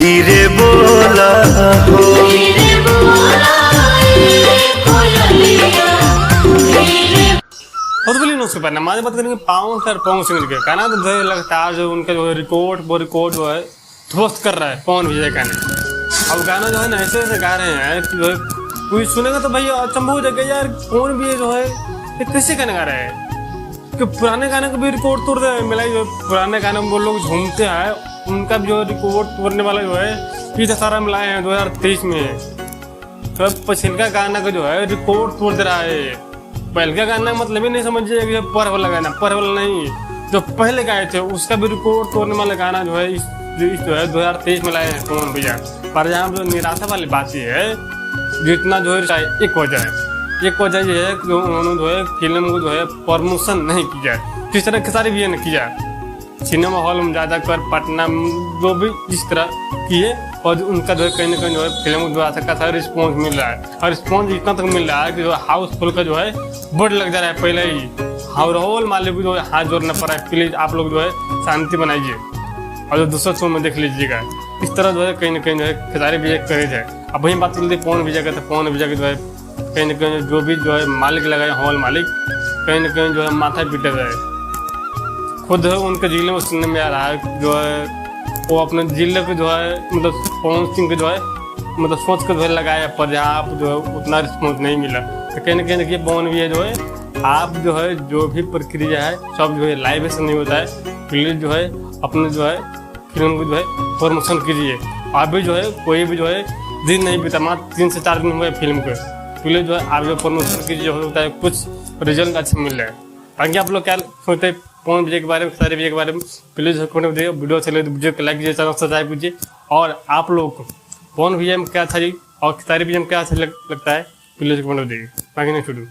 धीरे बोला हो बहुत बोली उसके पहले हमारे बात करेंगे पावन सर पवन सिंह के कहना तो जो लगातार जो उनका जो है रिकॉर्ड जो है ध्वस्त कर रहा है पवन विजय का ने। अब गाना जो है ना ऐसे ऐसे गा रहे हैं कि जो है कोई सुनेगा तो भाई अचंभव हो जाएगा यार कौन भी जो है ये कैसे गाना गा रहा है कि पुराने गाने का भी रिकॉर्ड तोड़ दे मिला जो पुराने गाने में वो लोग झूमते हैं उनका भी जो रिकॉर्ड तोड़ने वाला जो है ये सारा मिलाए हैं 2023 में। तो पछिलका गाना का जो है रिकॉर्ड तोड़ दे रहा है। पहले का गाना मतलब ही नहीं समझिए कि पर वाला गाना पर वाला नहीं जो पहले गाए थे उसका भी रिकॉर्ड तोड़ने वाला गाना जो है इस जो है 2023 में लाए हैं पवन भैया। पर यहाँ जो निराशा वाली बात ये है जितना जो है एक वजह ये है कि उन्होंने जो है फिल्म को जो है प्रमोशन नहीं किया किस तरह के सारे भी ने किया सिनेमा हॉल में ज़्यादा कर पटना जो भी जिस तरह किए और उनका जो है कहीं ना कहीं जो है फिल्म को जो अच्छा खासा रिस्पॉन्स मिल रहा है और रिस्पॉन्स इतना तक मिल रहा है कि जो हाउसफुल का जो है बोर्ड लग जा रहा है पहले ही। और हॉल मालिक को जो है हाथ जोड़ना पड़ा है प्लीज आप लोग जो है शांति बनाइए और जो दूसरा शो में देख लीजिएगा। इस तरह जो है कहीं ना कहीं जो है खेसारी विजय करेज है। अब वही बात करते पवन विजय का तो पवन विजय के जो है कहीं ना कहीं जो भी जो है मालिक लगाए हॉल मालिक कहीं ना कहीं जो है माथा पीटे रहे खुद है उनके जिले में सुनने में आ रहा है जो है वो अपने जिले को जो है मतलब पवन सिंह के जो है मतलब सोच कर जो है लगाया पर जहाँ आप जो है उतना रिस्पॉन्स नहीं मिला तो कहीं ना कहीं देखिए पवन विजय जो है आप जो है जो भी प्रक्रिया है सब जो है लाइव ऐसा नहीं होता है प्लीज जो है अपने जो है फिल्म को जो है प्रमोशन कीजिए। अभी जो है कोई भी जो है दिन नहीं बीता मात्र 3 से 4 दिन हुए फिल्म को प्लीज जो है आप जो प्रमोशन कीजिए हो सकता है कुछ रिजल्ट अच्छा मिल रहा है। बाकी आप लोग क्या सोचते हैं पवन विजय के बारे में खेसारी विजय के बारे में प्लीज कमेंट में वीडियो चले तो वीडियो को लाइक कीजिए चैनल सब्सक्राइब कीजिए। और आप लोग को पवन विजय में क्या अच्छा और खेसारी विजय में क्या अच्छा लगता है प्लीज कमेंट में देखिए। बाकी नहीं छोड़ू।